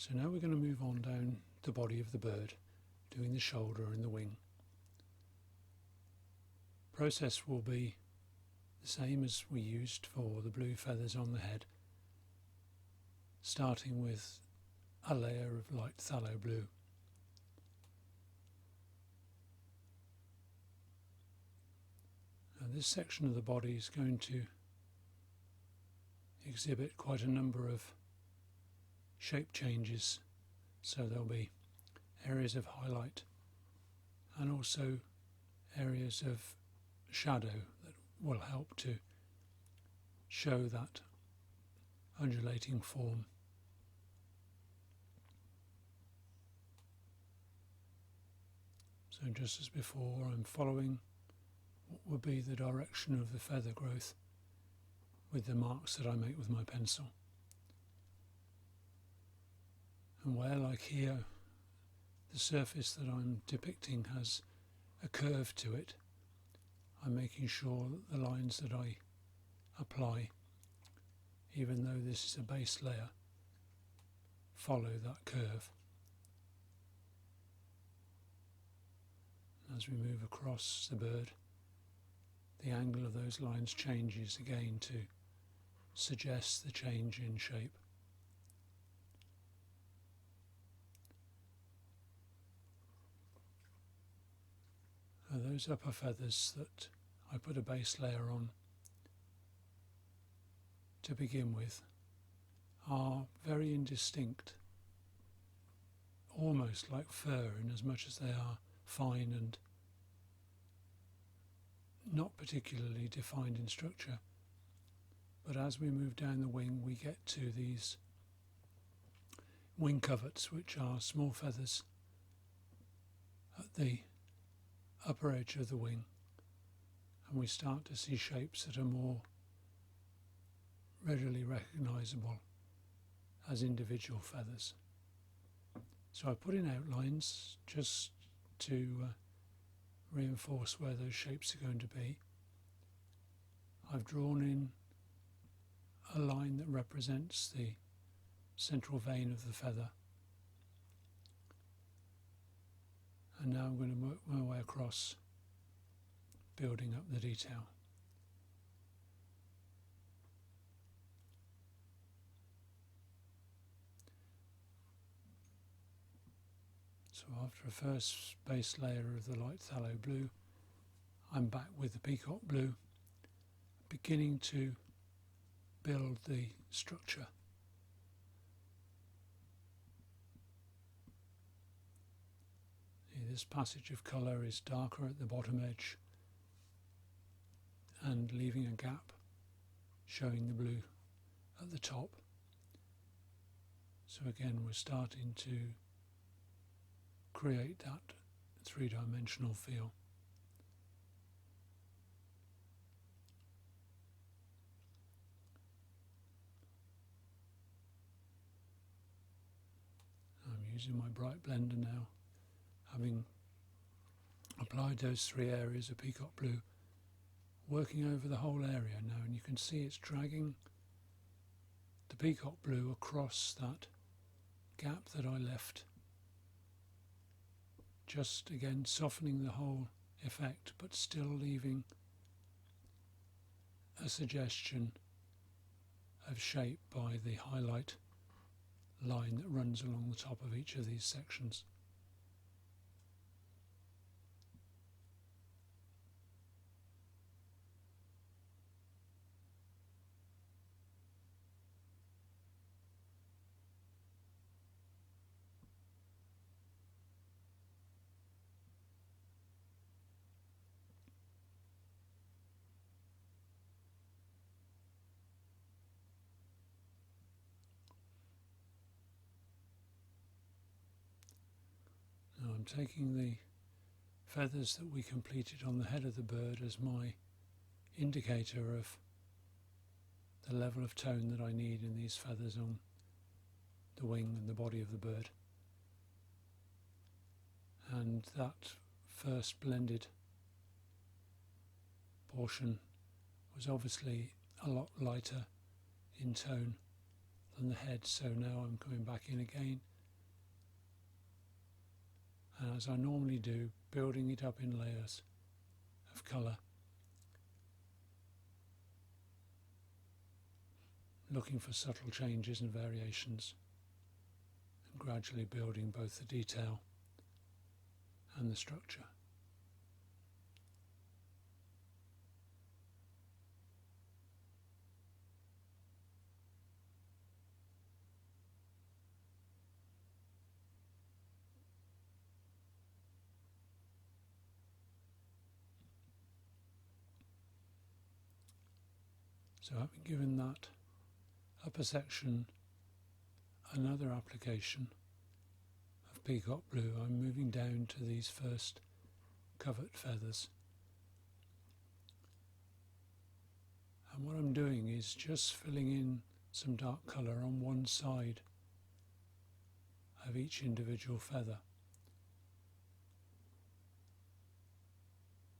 So now we're going to move on down the body of the bird, doing the shoulder and the wing. Process will be the same as we used for the blue feathers on the head, starting with a layer of light phthalo blue. Now this section of the body is going to exhibit quite a number of shape changes, so there'll be areas of highlight and also areas of shadow that will help to show that undulating form. So just as before, I'm following what would be the direction of the feather growth with the marks that I make with my pencil. And where, like here, the surface that I'm depicting has a curve to it, I'm making sure that the lines that I apply, even though this is a base layer, follow that curve. As we move across the bird, the angle of those lines changes again to suggest the change in shape. Those upper feathers that I put a base layer on to begin with are very indistinct, almost like fur in as much as they are fine and not particularly defined in structure. But as we move down the wing, we get to these wing coverts, which are small feathers at the upper edge of the wing, and we start to see shapes that are more readily recognisable as individual feathers. So I put in outlines just to reinforce where those shapes are going to be. I've drawn in a line that represents the central vein of the feather, and now I'm going to work my way across, building up the detail. So after a first base layer of the light phthalo blue, I'm back with the peacock blue, beginning to build the structure. This passage of colour is darker at the bottom edge and leaving a gap, showing the blue at the top. So again, we're starting to create that three-dimensional feel. I'm using my bright blender now, having applied those three areas of peacock blue, working over the whole area now, and you can see it's dragging the peacock blue across that gap that I left, just again softening the whole effect, but still leaving a suggestion of shape by the highlight line that runs along the top of each of these sections. Now I'm taking the feathers that we completed on the head of the bird as my indicator of the level of tone that I need in these feathers on the wing and the body of the bird. And that first blended portion was obviously a lot lighter in tone than the head, so now I'm coming back in again and as I normally do, building it up in layers of colour, looking for subtle changes and variations, and gradually building both the detail and the structure. So having given that upper section another application of Peacock blue, I'm moving down to these first covert feathers. And what I'm doing is just filling in some dark colour on one side of each individual feather.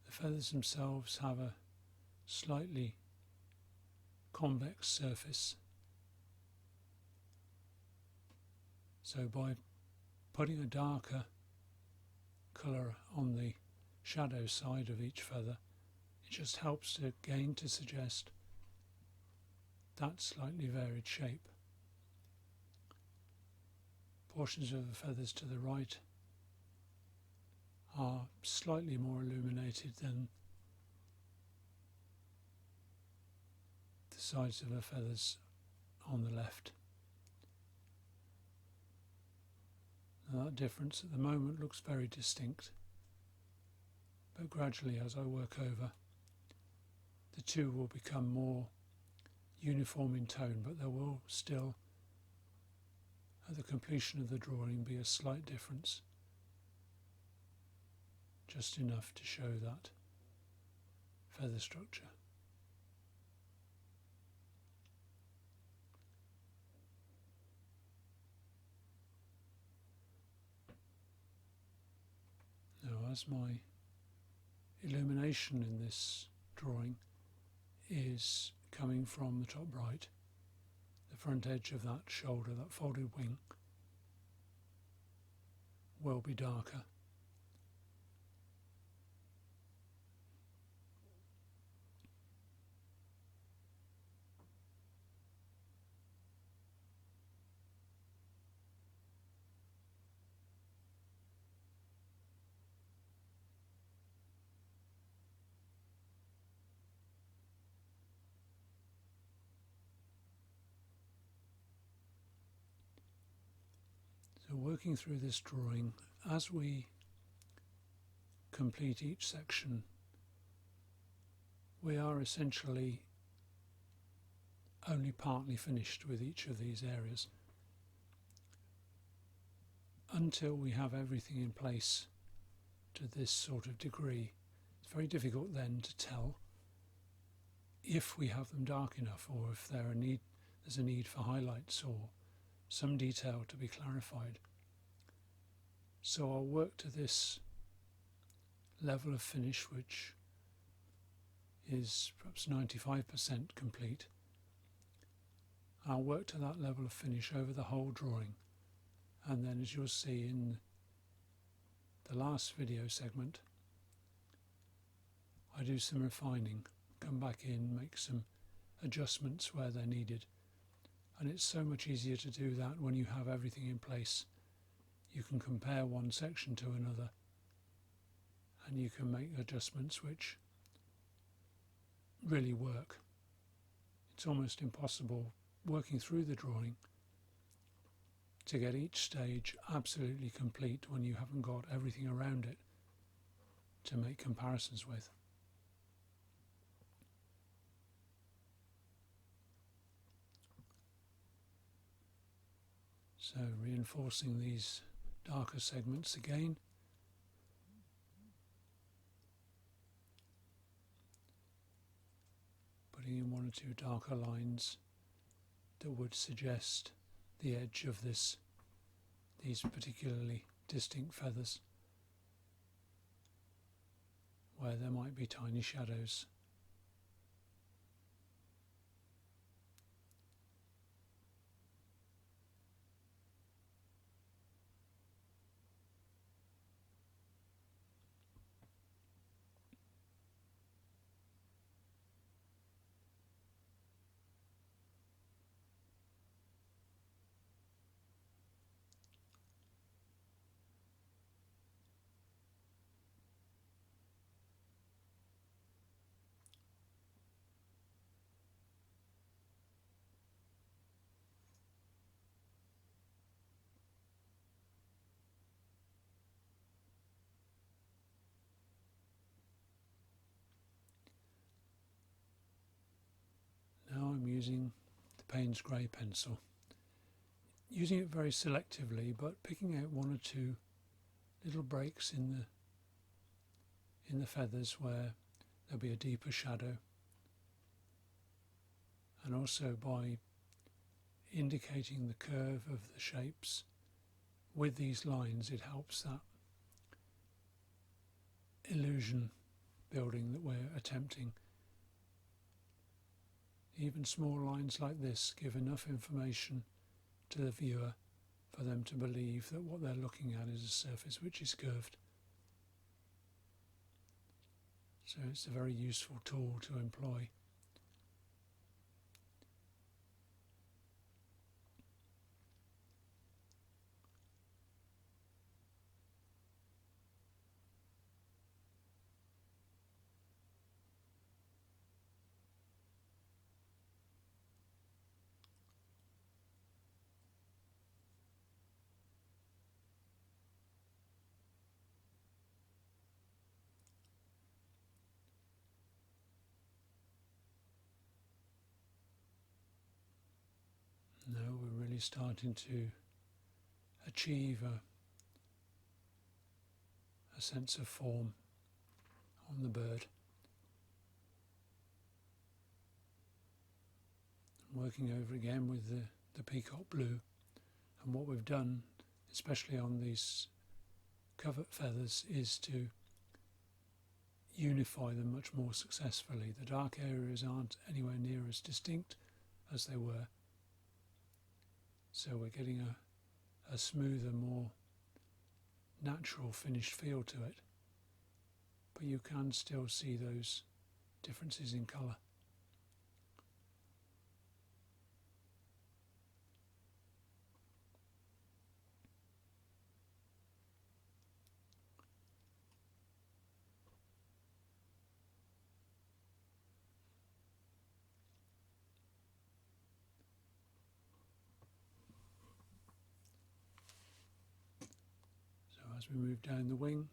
The feathers themselves have a slightly convex surface, so by putting a darker colour on the shadow side of each feather, it just helps to again to suggest that slightly varied shape. Portions of the feathers to the right are slightly more illuminated than the sides of the feathers on the left. Now that difference at the moment looks very distinct, but gradually as I work over, the two will become more uniform in tone, but there will still, at the completion of the drawing, be a slight difference, just enough to show that feather structure. Now, as my illumination in this drawing is coming from the top right, the front edge of that shoulder, that folded wing, will be darker. So working through this drawing, as we complete each section, we are essentially only partly finished with each of these areas. Until we have everything in place to this sort of degree, it's very difficult then to tell if we have them dark enough, or if there's a need for highlights or some detail to be clarified. So I'll work to this level of finish, which is perhaps 95% complete. I'll work to that level of finish over the whole drawing, and then, as you'll see in the last video segment, I do some refining, come back in, make some adjustments where they're needed. And it's so much easier to do that when you have everything in place. You can compare one section to another, and you can make adjustments which really work. It's almost impossible working through the drawing to get each stage absolutely complete when you haven't got everything around it to make comparisons with. So reinforcing these darker segments again. Putting in one or two darker lines that would suggest the edge of these particularly distinct feathers, where there might be tiny shadows. using the Payne's grey pencil, using it very selectively, but picking out one or two little breaks in the feathers where there'll be a deeper shadow, and also by indicating the curve of the shapes with these lines, it helps that illusion building that we're attempting. Even small lines like this give enough information to the viewer for them to believe that what they're looking at is a surface which is curved. So it's a very useful tool to employ. Now we're really starting to achieve a sense of form on the bird. I'm working over again with the Peacock blue, and what we've done, especially on these Covert Feathers, is to unify them much more successfully. The dark areas aren't anywhere near as distinct as they were, so we're getting a smoother, more natural finished feel to it, but you can still see those differences in colour. As we move down the wing,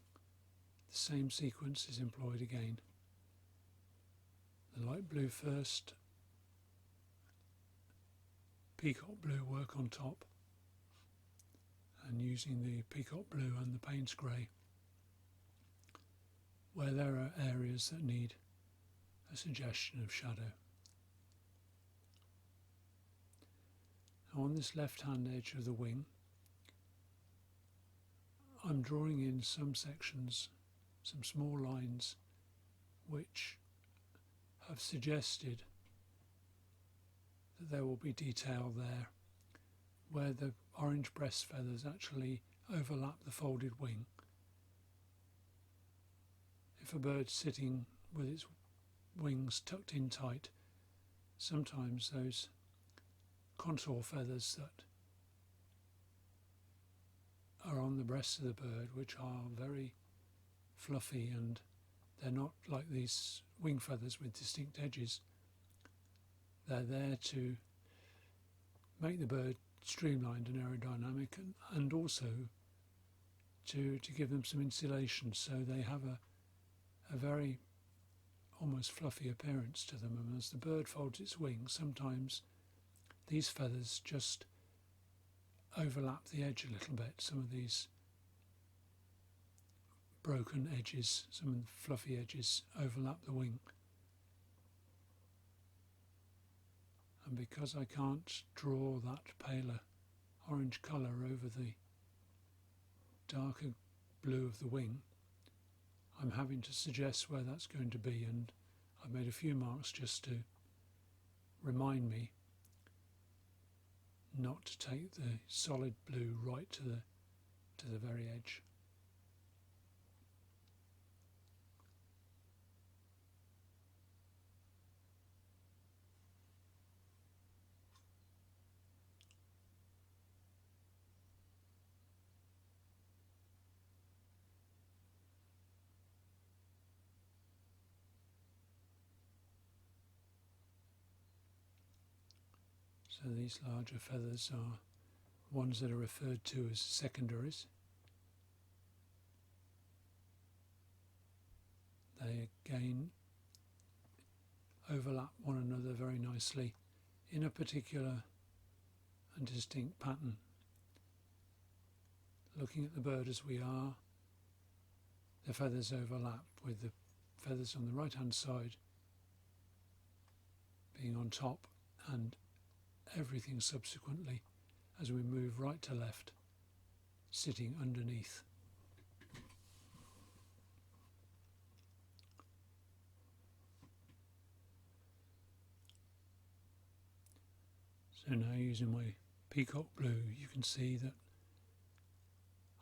the same sequence is employed again. The light blue first, peacock blue work on top, and using the peacock blue and the Payne's grey where there are areas that need a suggestion of shadow. Now on this left hand edge of the wing, I'm drawing in some sections, some small lines which have suggested that there will be detail there where the orange breast feathers actually overlap the folded wing. If a bird's sitting with its wings tucked in tight, sometimes those contour feathers that are on the breast of the bird, which are very fluffy, and they're not like these wing feathers with distinct edges. They're there to make the bird streamlined and aerodynamic, and also to give them some insulation, so they have a very almost fluffy appearance to them. And as the bird folds its wings, sometimes these feathers just overlap the edge a little bit. Some of these broken edges, some of the fluffy edges overlap the wing. And because I can't draw that paler orange colour over the darker blue of the wing, I'm having to suggest where that's going to be, and I've made a few marks just to remind me not to take the solid blue right to the very edge. So these larger feathers are ones that are referred to as secondaries. They again overlap one another very nicely in a particular and distinct pattern. Looking at the bird as we are, the feathers overlap with the feathers on the right hand side being on top, and everything subsequently as we move right to left sitting underneath. So now, using my Peacock blue, you can see that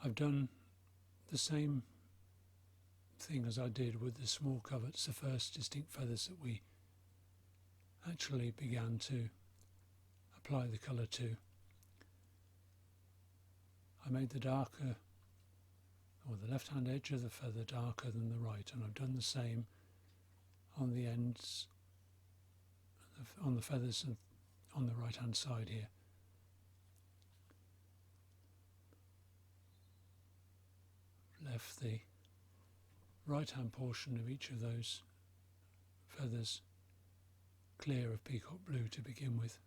I've done the same thing as I did with the small coverts, the first distinct feathers that we actually began to apply the colour to. I made the darker, or the left hand edge of the feather darker than the right, and I've done the same on the ends, on the feathers on the right hand side here. Left the right hand portion of each of those feathers clear of peacock blue to begin with.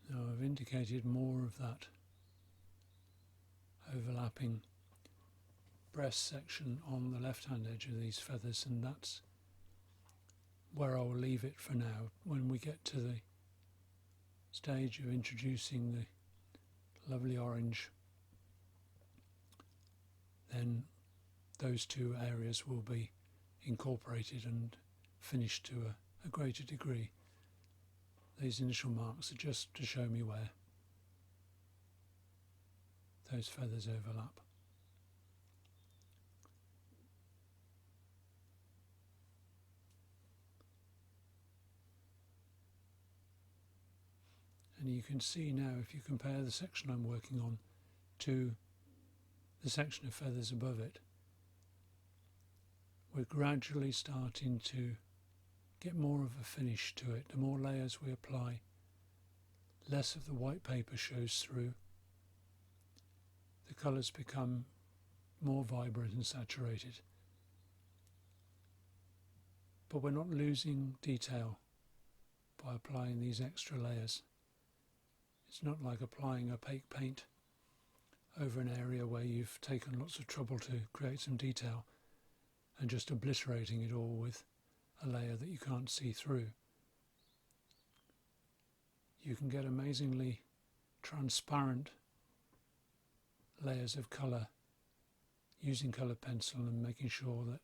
Now I've indicated more of that overlapping breast section on the left hand edge of these feathers, and that's where I'll leave it for now. When we get to the stage of introducing the lovely orange, then those two areas will be incorporated and finished to a greater degree. These initial marks are just to show me where those feathers overlap. And you can see now, if you compare the section I'm working on to the section of feathers above it, we're gradually starting to get more of a finish to it. The more layers we apply, less of the white paper shows through. The colours become more vibrant and saturated. But we're not losing detail by applying these extra layers. It's not like applying opaque paint over an area where you've taken lots of trouble to create some detail and just obliterating it all with a layer that you can't see through. You can get amazingly transparent layers of colour using coloured pencil and making sure that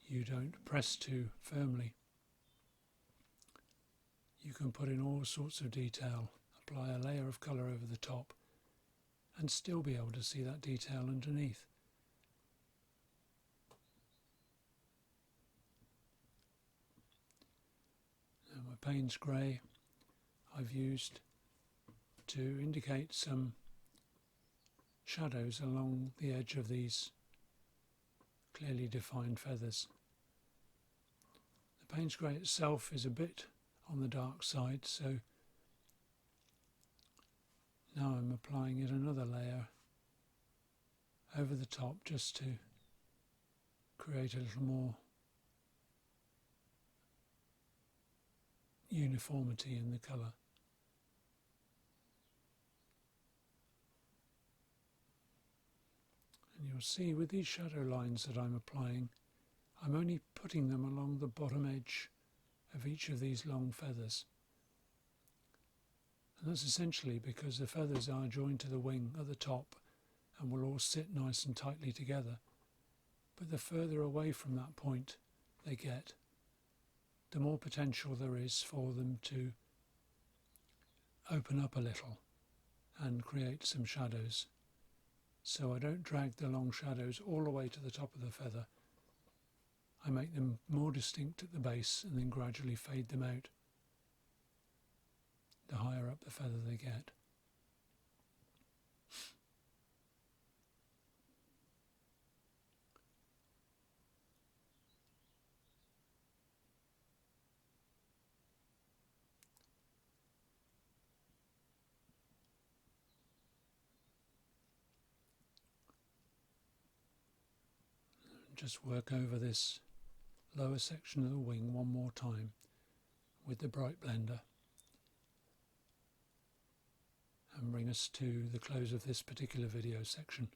you don't press too firmly. You can put in all sorts of detail, apply a layer of colour over the top, and still be able to see that detail underneath. Now my Payne's grey I've used to indicate some shadows along the edge of these clearly defined feathers. The Payne's grey itself is a bit on the dark side, so now I'm applying it another layer over the top just to create a little more uniformity in the colour. And you'll see with these shadow lines that I'm applying, I'm only putting them along the bottom edge of each of these long feathers. And that's essentially because the feathers are joined to the wing at the top and will all sit nice and tightly together. But the further away from that point they get, the more potential there is for them to open up a little and create some shadows. So I don't drag the long shadows all the way to the top of the feather. I make them more distinct at the base and then gradually fade them out the higher up the feather they get. just work over this lower section of the wing one more time with the bright blender and bring us to the close of this particular video section.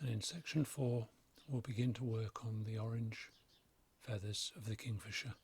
And in section 4 we'll begin to work on the orange feathers of the Kingfisher.